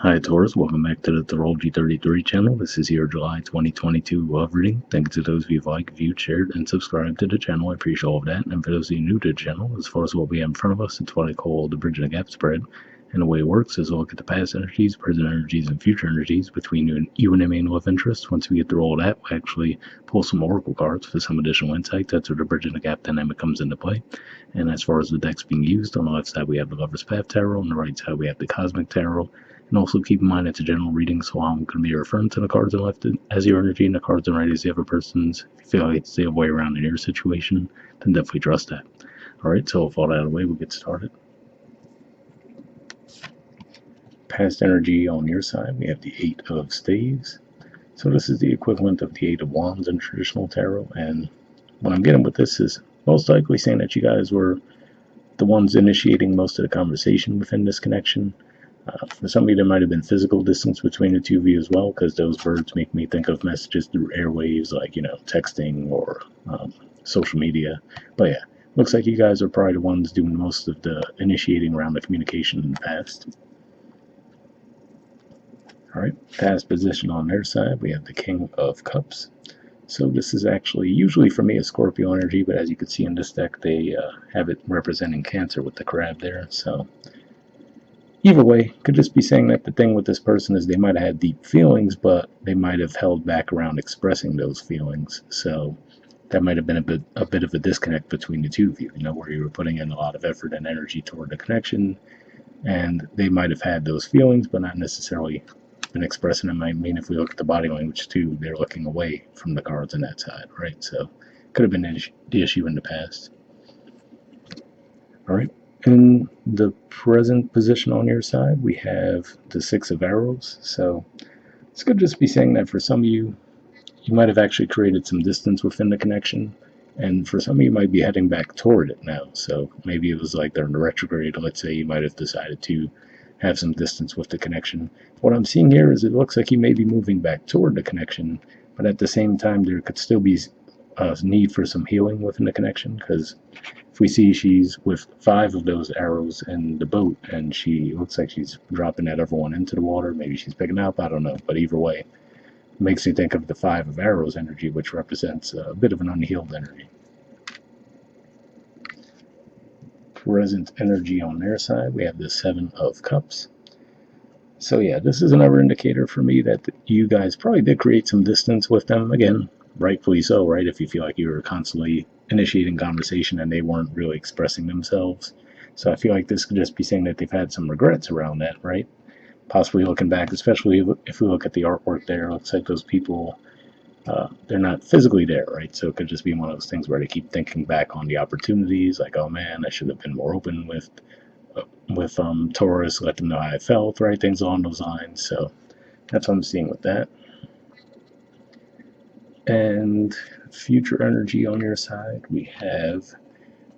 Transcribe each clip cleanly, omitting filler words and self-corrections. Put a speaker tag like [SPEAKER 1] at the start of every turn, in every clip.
[SPEAKER 1] Hi Taurus, welcome back to the Astrology 33 channel. This is your July 2022 love reading. Thanks to those of you who like, viewed, shared, and subscribed to the channel. I appreciate all of that. And for those of you new to the channel, as far as what we have in front of us, it's what I call the bridge and the gap spread. And the way it works is we'll look at the past energies, present energies, and future energies between you and a main love interest. Once we get through all that, we actually pull some oracle cards for some additional insight. That's where the bridge and the gap dynamic comes into play. And as far as the decks being used, on the left side we have the Lover's Path Tarot, on the right side we have the Cosmic Tarot. And also keep in mind it's a general reading, so I'm going to be referring to the cards on the left as your energy and the cards on the right as the other person's. If you feel like it's the other way around in your situation, then definitely trust that. Alright, so with all that out of the way, we'll get started. Past energy on your side, we have the Eight of Staves. So this is the equivalent of the Eight of Wands in traditional tarot, and what I'm getting with this is most likely saying that you guys were the ones initiating most of the conversation within this connection. For some of you, there might have been physical distance between the two of you as well, because those birds make me think of messages through airwaves, like, texting or social media. But yeah, looks like you guys are probably the ones doing most of the initiating around the communication in the past. Alright, past position on their side, we have the King of Cups. So this is actually usually for me a Scorpio energy, but as you can see in this deck, they have it representing Cancer with the crab there. So either way, could just be saying that the thing with this person is they might have had deep feelings, but they might have held back around expressing those feelings. So that might have been a bit of a disconnect between the two of you, where you were putting in a lot of effort and energy toward the connection, and they might have had those feelings, but not necessarily been expressing them. I mean, if we look at the body language too, they're looking away from the cards on that side, right? So could have been the issue in the past. All right. In the present position on your side, we have the Six of Arrows. So this could just be saying that for some of you, you might have actually created some distance within the connection, and for some of you might be heading back toward it now. So maybe it was like they're in the retrograde. Let's say you might have decided to have some distance with the connection. What I'm seeing here is it looks like you may be moving back toward the connection, but at the same time there could still be a need for some healing within the connection, because if we see she's with 5 of those arrows in the boat, and she looks like she's dropping that other one into the water. Maybe she's picking up, I don't know. But either way, it makes me think of the 5 of arrows energy, which represents a bit of an unhealed energy. Present energy on their side, we have the Seven of Cups. So yeah, this is another indicator for me that you guys probably did create some distance with them. Again, rightfully so, right? If you feel like you were constantly initiating conversation and they weren't really expressing themselves. So I feel like this could just be saying that they've had some regrets around that, right? Possibly looking back, especially if we look at the artwork there, it looks like those people, they're not physically there, right? So it could just be one of those things where they keep thinking back on the opportunities, like, oh man, I should have been more open with Taurus, let them know how I felt, right? Things along those lines. So that's what I'm seeing with that. And future energy on your side, we have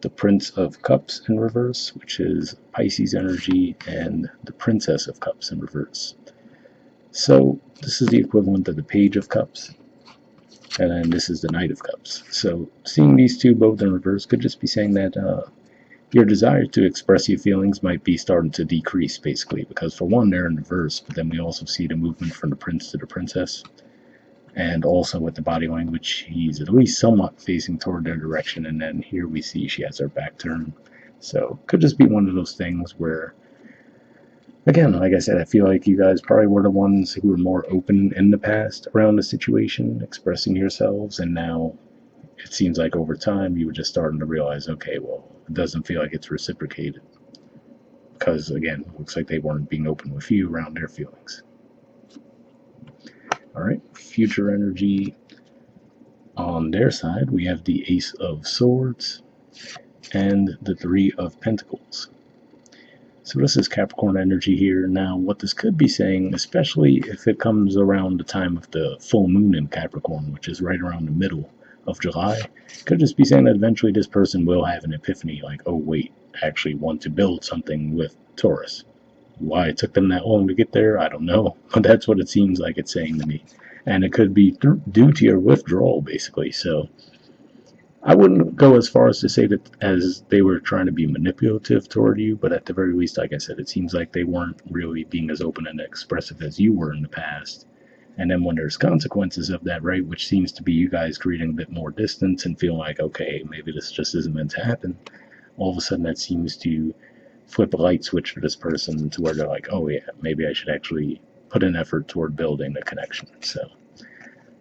[SPEAKER 1] the Prince of Cups in reverse, which is Pisces energy, and the Princess of Cups in reverse. So this is the equivalent of the Page of Cups, and then this is the Knight of Cups. So seeing these two both in reverse could just be saying that your desire to express your feelings might be starting to decrease, basically, because for one, they're in reverse, but then we also see the movement from the prince to the princess. And also with the body language, he's at least somewhat facing toward their direction, and then here we see she has her back turned. So could just be one of those things where, again, like I said, I feel like you guys probably were the ones who were more open in the past around the situation, expressing yourselves, and now it seems like over time you were just starting to realize, okay, well, it doesn't feel like it's reciprocated, because again, it looks like they weren't being open with you around their feelings. Alright, future energy on their side, we have the Ace of Swords and the Three of Pentacles. So this is Capricorn energy here. Now, what this could be saying, especially if it comes around the time of the full moon in Capricorn, which is right around the middle of July, could just be saying that eventually this person will have an epiphany, like, oh wait, I actually want to build something with Taurus. Why it took them that long to get there, I don't know, but that's what it seems like it's saying to me. And it could be due to your withdrawal, basically. So I wouldn't go as far as to say that as they were trying to be manipulative toward you, but at the very least, like I said, it seems like they weren't really being as open and expressive as you were in the past. And then when there's consequences of that, right, which seems to be you guys creating a bit more distance and feeling like, okay, maybe this just isn't meant to happen, all of a sudden that seems to flip a light switch for this person to where they're like, oh yeah, maybe I should actually put an effort toward building the connection. So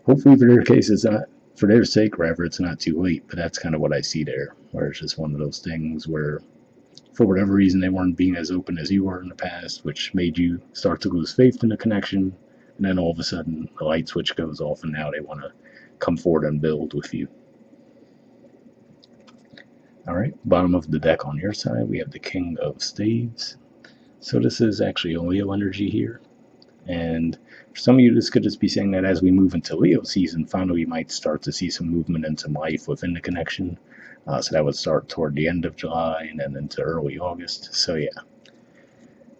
[SPEAKER 1] hopefully for their case, it's not, for their sake, rather, it's not too late. But that's kind of what I see there, where it's just one of those things where, for whatever reason, they weren't being as open as you were in the past, which made you start to lose faith in the connection. And then all of a sudden, the light switch goes off, and now they want to come forward and build with you. All right, bottom of the deck on your side, we have the King of Staves. So this is actually a Leo energy here. And for some of you, this could just be saying that as we move into Leo season, finally you might start to see some movement and some life within the connection. So that would start toward the end of July and then into early August. So yeah,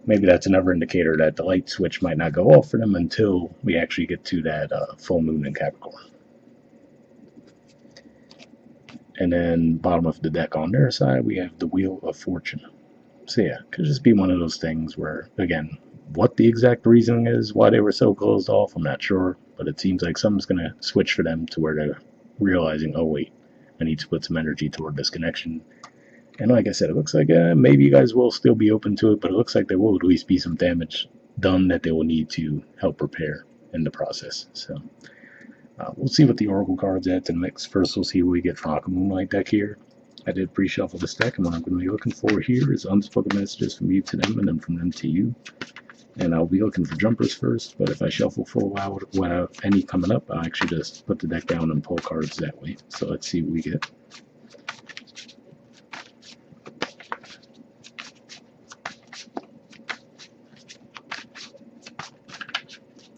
[SPEAKER 1] maybe that's another indicator that the light switch might not go off for them until we actually get to that full moon in Capricorn. And then bottom of the deck on their side, we have the Wheel of Fortune. So yeah, it could just be one of those things where, again, what the exact reasoning is, why they were so closed off, I'm not sure. But it seems like something's going to switch for them to where they're realizing, oh wait, I need to put some energy toward this connection. And like I said, it looks like maybe you guys will still be open to it, but it looks like there will at least be some damage done that they will need to help repair in the process. So we'll see what the Oracle cards add to the mix. First, we'll see what we get from Aqua Moonlight deck here. I did pre-shuffle this deck, and what I'm going to be looking for here is unspoken messages from you to them, and then from them to you. And I'll be looking for jumpers first, but if I shuffle for a while without any coming up, I'll actually just put the deck down and pull cards that way. So let's see what we get.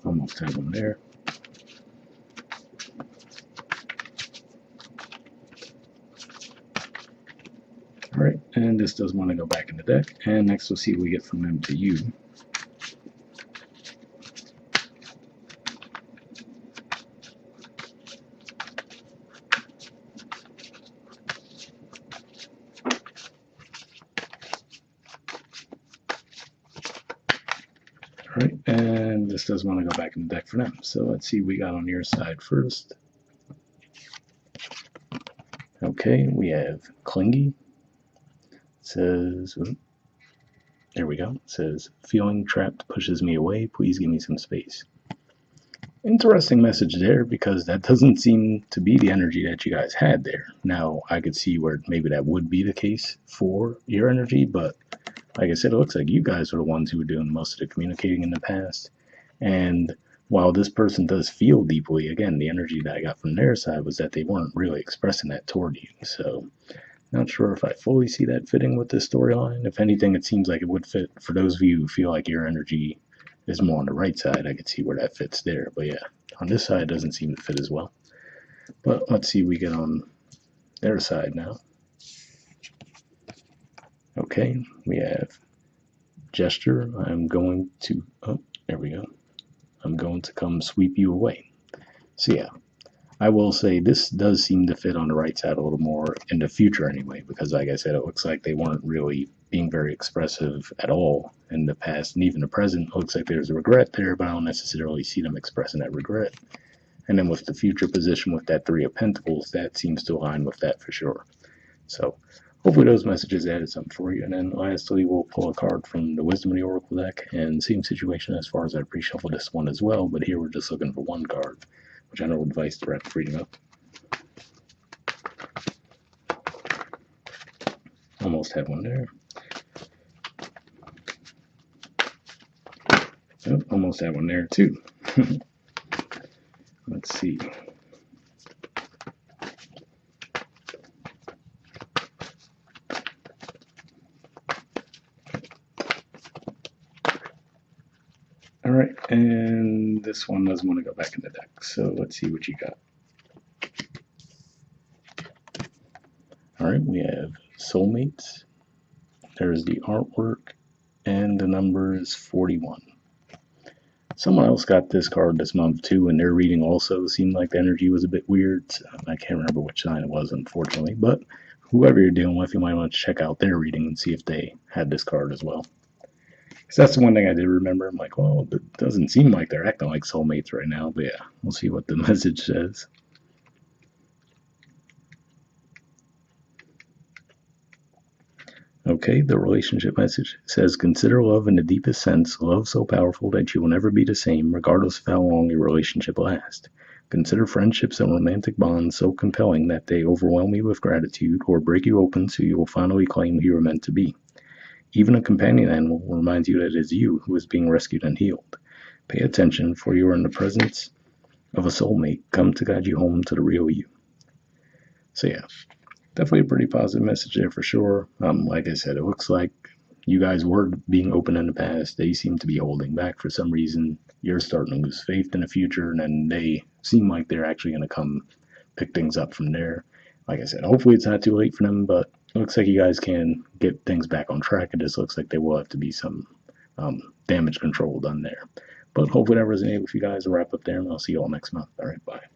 [SPEAKER 1] Almost have one there. All right, and this does want to go back in the deck. And next we'll see what we get from them to you. All right, and this does want to go back in the deck for them. So let's see what we got on your side first. Okay, we have Clingy. Says, there we go. It says, feeling trapped pushes me away. Please give me some space. Interesting message there, because that doesn't seem to be the energy that you guys had there. Now, I could see where maybe that would be the case for your energy, but like I said, it looks like you guys are the ones who were doing most of the communicating in the past. And while this person does feel deeply, again, the energy that I got from their side was that they weren't really expressing that toward you. So not sure if I fully see that fitting with this storyline. If anything, it seems like it would fit for those of you who feel like your energy is more on the right side. I could see where that fits there. But yeah, on this side, it doesn't seem to fit as well. But let's see what we get on their side now. Okay, we have gesture. I'm going to, oh, there we go. I'm going to come sweep you away. So yeah, I will say this does seem to fit on the right side a little more in the future anyway, because like I said, it looks like they weren't really being very expressive at all in the past, and even the present. It looks like there's a regret there, but I don't necessarily see them expressing that regret. And then with the future position with that Three of Pentacles, that seems to align with that for sure. So hopefully those messages added something for you. And then lastly, we'll pull a card from the Wisdom of the Oracle deck, and same situation as far as I pre-shuffled this one as well, but here we're just looking for one card. General advice, direct freedom up. Almost had one there. Oh, almost had one there too. Let's see. All right, and this one doesn't want to go back in the deck, so let's see what you got. All right, we have soulmates. There's the artwork, and the number is 41. Someone else got this card this month too, and their reading also seemed like the energy was a bit weird. I can't remember which sign it was, unfortunately, but whoever you're dealing with, you might want to check out their reading and see if they had this card as well. Because that's the one thing I did remember. I'm like, well, it doesn't seem like they're acting like soulmates right now, but yeah, we'll see what the message says. Okay, the relationship message says, consider love in the deepest sense, love so powerful that you will never be the same, regardless of how long your relationship lasts. Consider friendships and romantic bonds so compelling that they overwhelm you with gratitude or break you open so you will finally claim who you are meant to be. Even a companion animal reminds you that it is you who is being rescued and healed. Pay attention, for you are in the presence of a soulmate come to guide you home to the real you. So yeah, definitely a pretty positive message there for sure. Like I said, it looks like you guys were being open in the past. They seem to be holding back for some reason. You're starting to lose faith in the future, and then they seem like they're actually going to come pick things up from there. Like I said, hopefully it's not too late for them, but it looks like you guys can get things back on track. It just looks like there will have to be some damage control done there. But hopefully that resonated with you guys. I'll wrap up there, and I'll see you all next month. All right, bye.